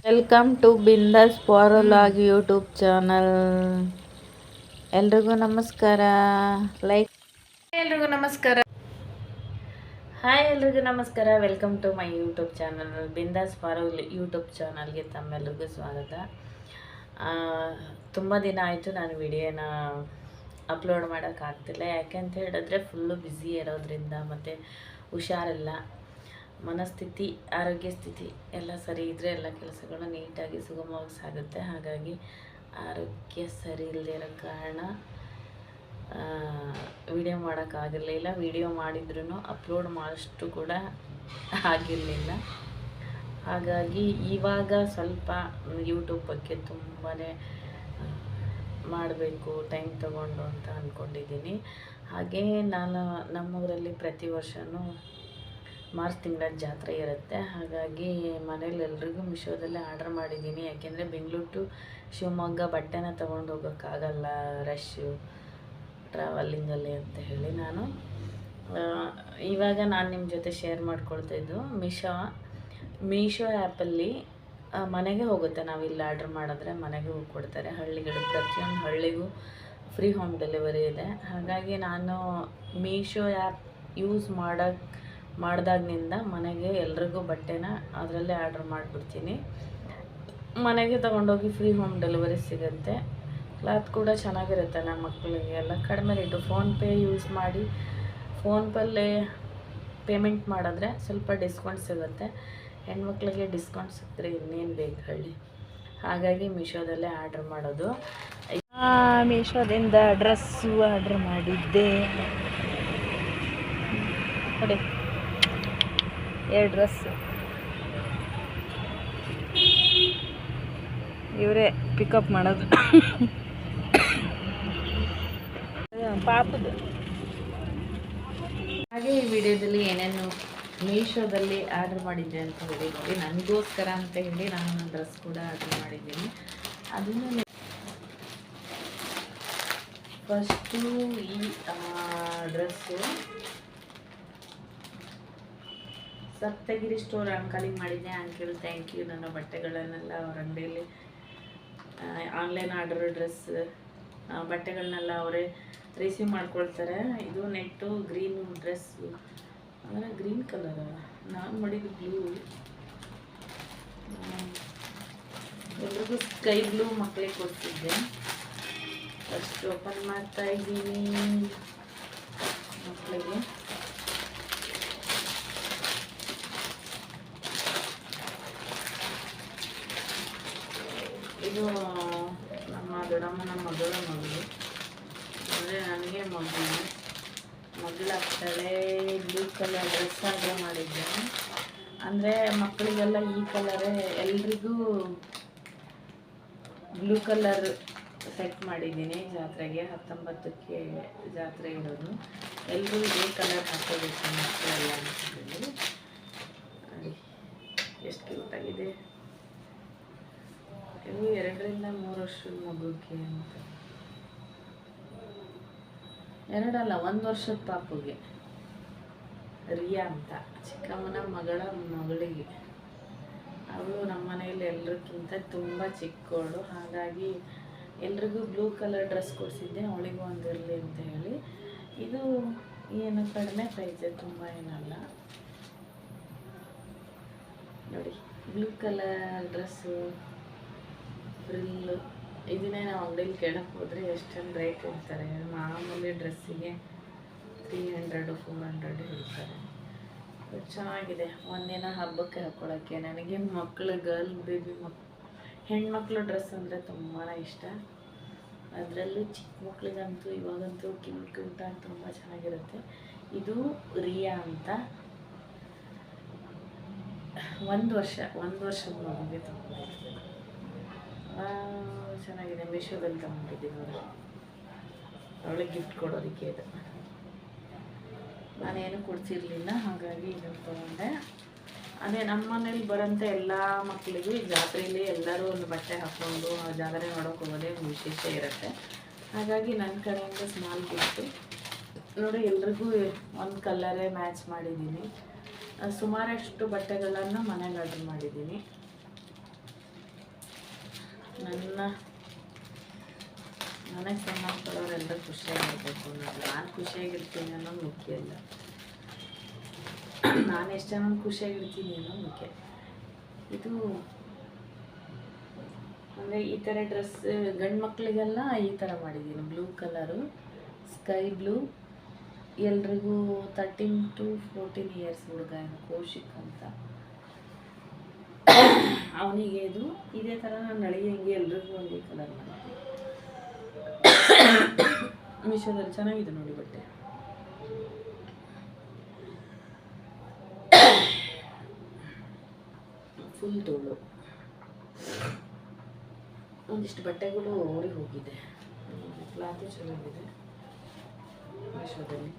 Welcome to ಬಿಂದಾಸ್ ಪಾರಲಾಗ್ YouTube channel. ಎಲ್ರಿಗೂ ನಮಸ್ಕಾರ. ಎಲ್ರಿಗೂ ನಮಸ್ಕಾರ. ಹಾಯ್, ಎಲ್ರಿಗೂ ನಮಸ್ಕಾರ. Welcome to my YouTube channel Bindaas Parol YouTube ಚಾನಲ್ಗೆ ತಮ್ಮೆಲ್ಲರಿಗೂ ಸ್ವಾಗತ. ತುಂಬ ದಿನ ಆಯಿತು ನಾನು ವಿಡಿಯೋನ ಅಪ್ಲೋಡ್ ಮಾಡೋಕ್ಕಾಗ್ತಿಲ್ಲ. ಯಾಕೆಂತ ಹೇಳಿದ್ರೆ ಫುಲ್ಲು ಬ್ಯುಸಿ ಇರೋದ್ರಿಂದ, ಮತ್ತು ಹುಷಾರಿಲ್ಲ. ಮನಸ್ಥಿತಿ, ಆರೋಗ್ಯ ಸ್ಥಿತಿ ಎಲ್ಲ ಸರಿ ಇದ್ದರೆ ಎಲ್ಲ ಕೆಲಸಗಳು ನೀಟಾಗಿ ಸುಗಮವಾಗಿ ಸಾಗುತ್ತೆ. ಹಾಗಾಗಿ ಆರೋಗ್ಯ ಸರಿ ಇಲ್ಲದೆ ಇರೋ ಕಾರಣ ವಿಡಿಯೋ ಮಾಡೋಕ್ಕಾಗಿರಲಿಲ್ಲ. ವಿಡಿಯೋ ಮಾಡಿದ್ರೂ ಅಪ್ಲೋಡ್ ಮಾಡೋಷ್ಟು ಕೂಡ ಆಗಿರಲಿಲ್ಲ. ಹಾಗಾಗಿ ಇವಾಗ ಸ್ವಲ್ಪ ಯೂಟ್ಯೂಬ್ ಬಗ್ಗೆ ತುಂಬಾ ಮಾಡಬೇಕು ಟೈಮ್ ತಗೊಂಡು ಅಂತ ಅಂದ್ಕೊಂಡಿದ್ದೀನಿ. ಹಾಗೆ ನಾನು ನಮ್ಮೂರಲ್ಲಿ ಪ್ರತಿ ವರ್ಷವೂ ಮಾರ್ಚ್ ತಿಂಗಳ ಜಾತ್ರೆ ಇರುತ್ತೆ. ಹಾಗಾಗಿ ಮನೇಲಿ ಎಲ್ರಿಗೂ ಮಿಶೋದಲ್ಲೇ ಆರ್ಡ್ರ್ ಮಾಡಿದ್ದೀನಿ. ಯಾಕೆಂದರೆ ಬೆಂಗಳೂರು ಟು ಶಿವಮೊಗ್ಗ ಬಟ್ಟೆನ ತೊಗೊಂಡು ಹೋಗೋಕ್ಕಾಗಲ್ಲ, ರಶ್ಶು ಟ್ರಾವೆಲಿಂಗಲ್ಲಿ ಅಂತ ಹೇಳಿ ನಾನು ಇವಾಗ ನಿಮ್ಮ ಜೊತೆ ಶೇರ್ ಮಾಡ್ಕೊಳ್ತಾಯಿದ್ದು ಮೀಶೋ ಆ್ಯಪಲ್ಲಿ ಮನೆಗೆ ಹೋಗುತ್ತೆ. ನಾವಿಲ್ಲಿ ಆರ್ಡ್ರ್ ಮಾಡಿದ್ರೆ ಮನೆಗೆ ಹೋಗಿ ಕೊಡ್ತಾರೆ. ಹಳ್ಳಿಗಳು, ಪ್ರತಿಯೊಂದು ಹಳ್ಳಿಗೂ ಫ್ರೀ ಹೋಮ್ ಡೆಲಿವರಿ ಇದೆ. ಹಾಗಾಗಿ ನಾನು ಮೀಶೋ ಆ್ಯಪ್ ಯೂಸ್ ಮಾಡಿದಾಗಿನಿಂದ ಮನೆಗೆ ಎಲ್ರಿಗೂ ಬಟ್ಟೆನ ಅದರಲ್ಲೇ ಆರ್ಡ್ರ್ ಮಾಡಿಬಿಡ್ತೀನಿ. ಮನೆಗೆ ತೊಗೊಂಡೋಗಿ ಫ್ರೀ ಹೋಮ್ ಡೆಲಿವರಿ ಸಿಗುತ್ತೆ. ಕ್ಲಾತ್ ಕೂಡ ಚೆನ್ನಾಗಿರುತ್ತೆ. ನಮ್ಮ ಮಕ್ಕಳಿಗೆ ಎಲ್ಲ ಕಡಿಮೆ ರೇಟು. ಫೋನ್ಪೇ ಯೂಸ್ ಮಾಡಿ ಫೋನ್ಪೇಲ್ಲೇ ಪೇಮೆಂಟ್ ಮಾಡಿದ್ರೆ ಸ್ವಲ್ಪ ಡಿಸ್ಕೌಂಟ್ ಸಿಗುತ್ತೆ. ಹೆಣ್ಮಕ್ಳಿಗೆ ಡಿಸ್ಕೌಂಟ್ ಸಿಕ್ಕರೆ ಇನ್ನೇನು ಬೇಕು ಹೇಳಿ. ಹಾಗಾಗಿ ಮೀಶೋದಲ್ಲೇ ಆರ್ಡ್ರ್ ಮಾಡೋದು. ಮೀಶೋದಿಂದ ಡ್ರೆಸ್ಸು ಆರ್ಡ್ರ್ ಮಾಡಿದ್ದೆ ನೋಡಿ, 2 ಡ್ರೆಸ್ಸು. ಇವರೇ ಪಿಕಪ್ ಮಾಡೋದು ಪಾಪದು. ಹಾಗೆ ಈ ವಿಡಿಯೋದಲ್ಲಿ ಏನೇನು ಮೀಶೋದಲ್ಲಿ ಆರ್ಡ್ರ್ ಮಾಡಿದ್ದೆ ಅಂತ ಹೇಳಿ ನೋಡಿ. ನನಗೋಸ್ಕರ ಅಂತ ಹೇಳಿ ನಾನು ಡ್ರೆಸ್ ಕೂಡ ಆರ್ಡ್ರ್ ಮಾಡಿದ್ದೀನಿ. ಅದನ್ನು ಫಸ್ಟು ಈ ಡ್ರೆಸ್ಸು ಸಪ್ತಗಿರಿ ಸ್ಟೋರ್ ಅಂಕಲಿಗೆ ಮಾಡಿದ್ದೆ. Uncle thank you. ನನ್ನ ಬಟ್ಟೆಗಳನ್ನೆಲ್ಲ ಅವ್ರ ಅಂಗಡಿಯಲ್ಲಿ ಆನ್ಲೈನ್ ಆರ್ಡರ್ ಡ್ರೆಸ್ ಬಟ್ಟೆಗಳನ್ನೆಲ್ಲ ಅವರೇ ರಿಸೀವ್ ಮಾಡ್ಕೊಳ್ತಾರೆ. ಇದು ನೆಟ್ಟು ಗ್ರೀನು ಡ್ರೆಸ್ಸು, ಅಂದರೆ ಗ್ರೀನ್ ಕಲರ್, ನಾನು ಮಾಡಿದ್ದು ಬ್ಲೂ. ಎಲ್ರಿಗೂ ಸ್ಕೈ ಬ್ಲೂ ಮಕ್ಕಳಿಗೆ ಕೊಡ್ತಿದ್ದೆ. ಫಸ್ಟ್ ಓಪನ್ ಮಾಡ್ತಾ ಇದ್ದೀನಿ ಮಕ್ಕಳಿಗೆ. ಇದು ನಮ್ಮ ದೊಡ್ಡಮ್ಮನ ಮಗಳು, ಅಂದರೆ ನನಗೆ ಮಗಳಾಗ್ತಾಳೆ. ಬ್ಲೂ ಕಲರ್ ಡ್ರೆಸ್ ಆರ್ಡರ್ ಮಾಡಿದ್ದೆ. ಅಂದರೆ ಮಕ್ಕಳಿಗೆಲ್ಲ ಈ ಕಲರೇ, ಎಲ್ರಿಗೂ ಬ್ಲೂ ಕಲರ್ ಸೆಟ್ ಮಾಡಿದ್ದೀನಿ. ಜಾತ್ರೆಗೆ 19ಕ್ಕೆ ಜಾತ್ರೆ ಇರೋದು. ಎಲ್ಲರೂ ಇದೇ ಕಲರ್ ಹಾಕೋಬೇಕು ಮಕ್ಕಳೆಲ್ಲ ಅಂತ ಹೇಳಿ. ಎಷ್ಟು ಕ್ಯೂಟಾಗಿದೆ. ಇವು 2 ರಿಂದ 3 ವರ್ಷದ ಮಗುಗೆ ಅಂತ, 2 ಅಲ್ಲ 1 ವರ್ಷದ ಪಾಪುಗೆ, ರಿಯಾ ಅಂತ, ಚಿಕ್ಕಮ್ಮನ ಮಗಳಿಗೆ. ಅವಳು ನಮ್ಮ ಮನೆಯಲ್ಲಿ ಎಲ್ರಿಗಿಂತ ತುಂಬ ಚಿಕ್ಕವಳು. ಹಾಗಾಗಿ ಎಲ್ರಿಗೂ ಬ್ಲೂ ಕಲರ್ ಡ್ರೆಸ್ ಕೊಡಿಸಿದ್ದೆ, ಅವಳಿಗೂ ಒಂದಿರಲಿ ಅಂತ ಹೇಳಿ. ಇದು ಏನು ಕಡಿಮೆ ಪ್ರೈಸೆ, ತುಂಬ ಏನಲ್ಲ ನೋಡಿ. Blue colour dress, frill. ಇದನ್ನೇ ನಾವು ಅಂಗಡಿಯಲ್ಲಿ ಕೇಳಕ್ಕೆ ಹೋದರೆ ಎಷ್ಟೊಂದು ರೇಟ್ ಹೇಳ್ತಾರೆ. ಮಾಮೂಲಿ ಡ್ರೆಸ್ಸಿಗೆ 300 400 ಹೇಳ್ತಾರೆ. ಚೆನ್ನಾಗಿದೆ. ಒಂದಿನ ಹಬ್ಬಕ್ಕೆ ಹಾಕ್ಕೊಳ್ಳೋಕ್ಕೆ. ನನಗೆ ಮಕ್ಕಳು ಬೇಬಿ ಹೆಣ್ಮಕ್ಳು ಡ್ರೆಸ್ ಅಂದರೆ ತುಂಬಾ ಇಷ್ಟ. ಅದರಲ್ಲೂ ಚಿಕ್ಕ ಮಕ್ಕಳಿಗಂತೂ ಇವಾಗಂತೂ ಕ್ಯೂಟಾಗಿ ತುಂಬ ಚೆನ್ನಾಗಿರುತ್ತೆ. ಇದು ರಿಯಾ ಅಂತ, 1 ವರ್ಷದ ಮಗುಗೆ ತೊಗೊಂಡಿದ್ದೆ. ಚೆನ್ನಾಗಿದೆ. ಮೀಶೋದಲ್ಲಿ ತೊಗೊಂಡಿದ್ದೀನಿ ನೋಡಿ. ಅವಳಿಗೆ ಗಿಫ್ಟ್ ಕೊಡೋದಕ್ಕೆ ಇದು. ನಾನೇನು ಕೊಡ್ಸಿರ್ಲಿಲ್ಲ, ಹಾಗಾಗಿ ಇದನ್ನು ತೊಗೊಂಡೆ. ಅದೇ ನಮ್ಮ ಮನೇಲಿ ಬರೋಂಥ ಎಲ್ಲ ಮಕ್ಕಳಿಗೂ ಈ ಜಾತ್ರೆಯಲ್ಲಿ ಎಲ್ಲರೂ ಒಂದು ಬಟ್ಟೆ ಹಾಕ್ಕೊಂಡು ಆ ಜಾತ್ರೆ ನೋಡೋಕೆ ಹೋಗೋದೇ ಒಂದು ವಿಶೇಷ ಇರುತ್ತೆ. ಹಾಗಾಗಿ ನನ್ನ ಕಡೆಯಿಂದ ಸ್ಮಾಲ್ ಗಿಫ್ಟು ನೋಡಿ. ಎಲ್ರಿಗೂ ಒಂದು ಕಲರೇ ಮ್ಯಾಚ್ ಮಾಡಿದ್ದೀನಿ. ಸುಮಾರಷ್ಟು ಬಟ್ಟೆಗಳನ್ನು ಮನೇಲಿ ಆರ್ಡ್ರ್ ಮಾಡಿದ್ದೀನಿ. ನನಗೆ ಸಂಬಂಧಪಡೋರೆಲ್ಲರೂ ಖುಷಿಯಾಗಿರ್ಬೇಕು ನಾನು ಖುಷಿಯಾಗಿರ್ತೀನಿ ಅನ್ನೋದು ಮುಖ್ಯ ಇಲ್ಲ, ನಾನು ಎಷ್ಟು ಜನ ಖುಷಿಯಾಗಿರ್ತೀನಿ ಅನ್ನೋದು ಮುಖ್ಯ. ಇದು ಅಂದರೆ ಈ ಥರ ಡ್ರೆಸ್ ಗಂಡು ಮಕ್ಕಳಿಗೆಲ್ಲ ಈ ಥರ ಮಾಡಿದ್ದೀನಿ, ಬ್ಲೂ ಕಲರು ಸ್ಕೈ ಬ್ಲೂ. ಎಲ್ರಿಗೂ 13 to 14 ಇಯರ್ಸ್ ಹುಡುಗ ಕೌಶಿಕ್ ಅಂತ, ಅವನಿಗೆ ಇದು ಇದೇ ಥರ ನಾನು ನಳಿಯಂಗೆ ಎಲ್ರಿಗೂ ಒಂದೇ ಕಲರ್ ಮಾಡ್ತೀನಿ. ಮೀಶೋದಲ್ಲಿ ಚೆನ್ನಾಗಿದೆ ನೋಡಿ ಬಟ್ಟೆ. ಫುಲ್ ತೋಳು. ಒಂದಿಷ್ಟು ಬಟ್ಟೆಗಳು ಊರಿಗೆ ಹೋಗಿದೆ, ಕ್ಲಾತು ಚೆನ್ನಾಗಿದೆ ಮೀಶೋದಲ್ಲಿ.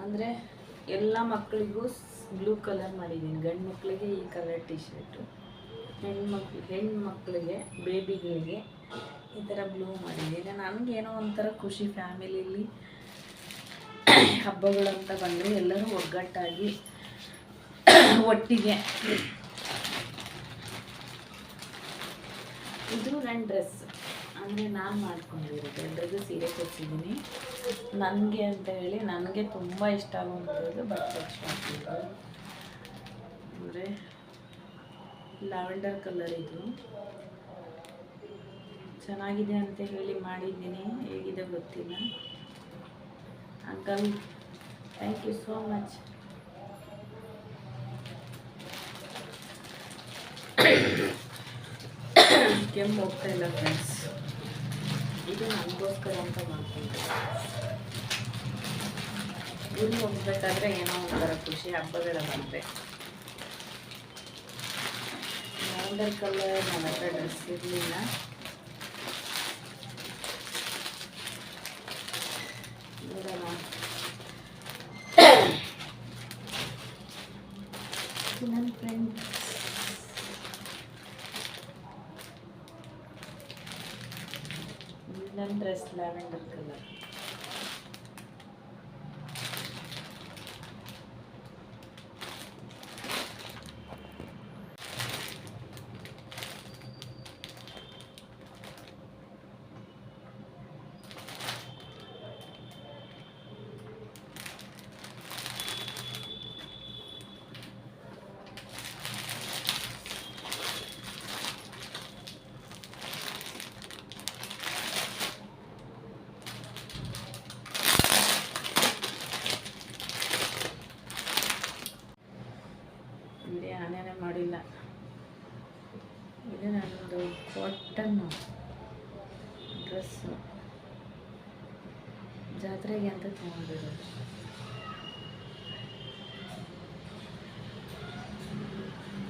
ಅಂದರೆ ಎಲ್ಲ ಮಕ್ಕಳಿಗೂ ಬ್ಲೂ ಕಲರ್ ಮಾಡಿದ್ದೀನಿ. ಗಂಡು ಮಕ್ಕಳಿಗೆ ಈ ಕಲರ್ ಟಿ ಶರ್ಟು, ಹೆಣ್ಣು ಮಕ್ಕಳಿಗೆ ಬೇಬಿಗಳಿಗೆ ಈ ಥರ ಬ್ಲೂ ಮಾಡಿದ್ದೀನಿ. ನನಗೇನೋ ಒಂಥರ ಖುಷಿ, ಫ್ಯಾಮಿಲಿಯಲ್ಲಿ ಹಬ್ಬಗಳಂತ ಬಂದರೆ ಎಲ್ಲರೂ ಒಗ್ಗಟ್ಟಾಗಿ ಒಟ್ಟಿಗೆ. ಇದು ನನ್ನ ಡ್ರೆಸ್, ಅಂದರೆ ನಾನು ಮಾಡ್ಕೊಂಡಿರೋದು. ಎಲ್ರಿಗೂ ಸೀರೆ ಕೊಡ್ಸಿದ್ದೀನಿ. ನನಗೆ ಅಂತ ಹೇಳಿ ನನಗೆ ತುಂಬ ಇಷ್ಟ ಆಗುವಂಥದ್ದು ಬಟ್ಟೆ ಶಾಪಿಂಗು. ಅಂದರೆ ಲ್ಯಾವೆಂಡರ್ ಕಲರ್ ಇದು ಚೆನ್ನಾಗಿದೆ ಅಂತ ಹೇಳಿ ಮಾಡಿದ್ದೀನಿ. ಹೇಗಿದೆ ಗೊತ್ತಿಲ್ಲ. Uncle thank you so much. ಕೆಮ್ಮು ಹೋಗ್ತಾ ಇಲ್ಲ ಫ್ರೆಂಡ್ಸ್. ಇದು ನನಗೋಸ್ಕರ ಅಂತ ಮಾಡ್ಕೊಂಡೆ. ಊರಿಗೆ ಹೋಗ್ಬೇಕಾದ್ರೆ ಏನೋ ಒಂಥರ ಖುಷಿ, ಹಬ್ಬಗಳ ಬಂದರೆ. ಲ್ಯಾವೆಂಡರ್ ಕಲರ್ ನನ್ನ ಹತ್ರ ಡ್ರೆಸ್ ಇರಲಿಲ್ಲ. ನೋಡೋಣ. ನನ್ನ ಫ್ರೆಂಡ್ ನನ್ನ ಡ್ರೆಸ್ ಲ್ಯಾವೆಂಡರ್ ಕಲರ್. ನಾನೇನೇ ಮಾಡಿಲ್ಲ. ಇದು ನನ್ನದು ಕಾಟನ್ ಡ್ರೆಸ್ಸು, ಜಾತ್ರೆಗೆ ಅಂತ ತೊಗೊಂಡಿರೋದು.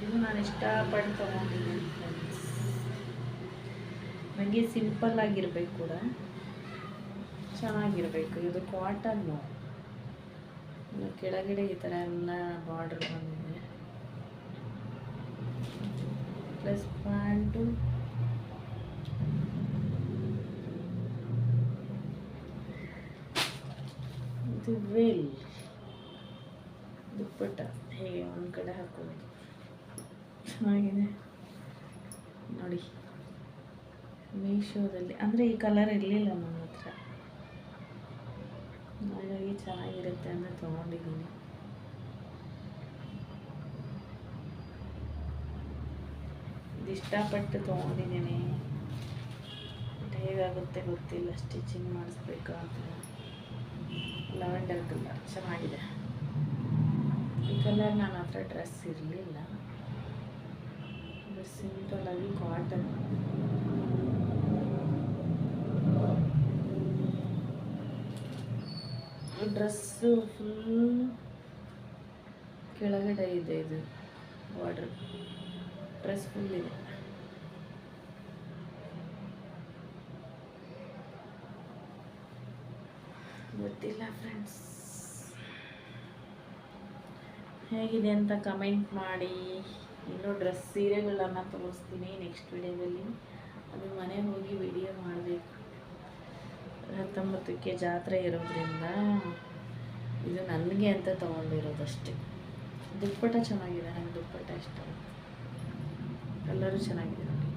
ಇದು ನಾನು ಇಷ್ಟಪಟ್ಟು ತೊಗೊಂಡಿದ್ದೀನಿ ಫ್ರೆಂಡ್ಸ್. ನನಗೆ ಸಿಂಪಲ್ ಆಗಿರ್ಬೇಕು ಕೂಡ, ಚೆನ್ನಾಗಿರಬೇಕು. ಇದು ಕಾಟನ್ನು, ಕೆಳಗಡೆ ಈ ಥರ ಎಲ್ಲ ಬಾರ್ಡರ್ ಬಂದಿದೆ. ಪ್ಲಸ್ ಪ್ಯಾಂಟು, ಇದು ವೇಲ್ ದುಪ್ಪಟ್ಟ ಹೇಗೆ ಒಂದು ಕಡೆ ಹಾಕೋದು. ಚೆನ್ನಾಗಿದೆ ನೋಡಿ. ಮೀಶೋದಲ್ಲಿ ಅಂದರೆ ಈ ಕಲರ್ ಇರಲಿಲ್ಲ ನನ್ನ ಹತ್ರ, ಹಾಗಾಗಿ ಚೆನ್ನಾಗಿರುತ್ತೆ ಅಂತ ತೊಗೊಂಡಿದ್ದೀನಿ. ಇಷ್ಟಪಟ್ಟು ತೊಗೊಂಡಿದ್ದೀನಿ. ಹೇಗಾಗುತ್ತೆ ಗೊತ್ತಿಲ್ಲ, ಸ್ಟಿಚಿಂಗ್ ಮಾಡಿಸ್ಬೇಕು ಅಂತ. ಲ್ಯಾವೆಂಡರ್ ಕಲರ್ ಚೆನ್ನಾಗಿದೆ. ಈ ಕಲರ್ ನನ್ನ ಹತ್ರ ಡ್ರೆಸ್ ಇರಲಿಲ್ಲ. ಸಿಂಪಲಾಗಿ ಕಾಟನ್. ಡ್ರೆಸ್ಸು ಫುಲ್ ಕೆಳಗಡೆ ಇದೆ, ಇದು ಬಾರ್ಡರ್. ಡ್ರೆಸ್ ಫುಲ್ ಇದೆ. ಗೊತ್ತಿಲ್ಲ ಫ್ರೆಂಡ್ಸ್, ಹೇಗಿದೆ ಅಂತ ಕಮೆಂಟ್ ಮಾಡಿ. ಇನ್ನೂ ಡ್ರೆಸ್ ಸೀರೆಗಳನ್ನು ತೋರಿಸ್ತೀನಿ ನೆಕ್ಸ್ಟ್ ವಿಡಿಯೋದಲ್ಲಿ. ಅದು ಮನೆಗೆ ಹೋಗಿ ವಿಡಿಯೋ ಮಾಡಬೇಕು. 19ಕ್ಕೆ ಜಾತ್ರೆ ಇರೋದ್ರಿಂದ ಇದು ನನಗೆ ಅಂತ ತೊಗೊಂಡಿರೋದಷ್ಟೇ. ದುಪ್ಪಟ್ಟ ಚೆನ್ನಾಗಿದೆ, ನನಗೆ ದುಪ್ಪಟ್ಟ ಇಷ್ಟ. ಕಲರು ಚೆನ್ನಾಗಿದೆ ನೋಡಿ.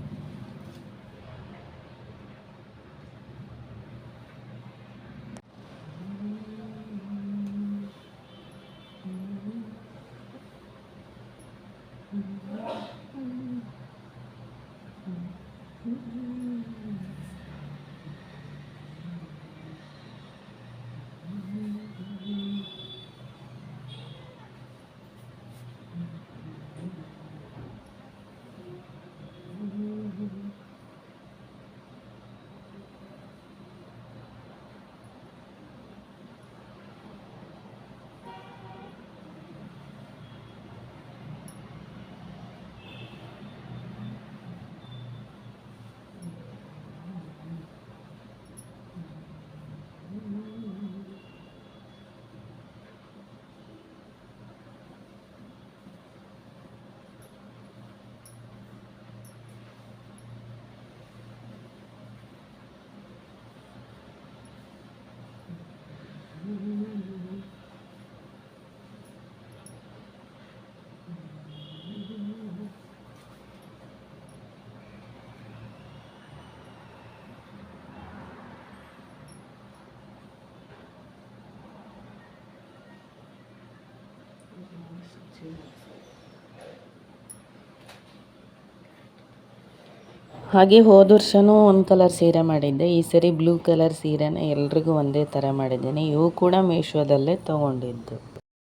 ಹಾಗೆ ಹೋದ ವರ್ಷವೂ ಒಂದು ಕಲರ್ ಸೀರೆ ಮಾಡಿದ್ದೆ. ಈ ಸರಿ ಬ್ಲೂ ಕಲರ್ ಸೀರೆನ ಎಲ್ರಿಗೂ ಒಂದೇ ಥರ ಮಾಡಿದ್ದೀನಿ. ಇವು ಕೂಡ ಮೀಶೋದಲ್ಲೇ ತೊಗೊಂಡಿದ್ದು.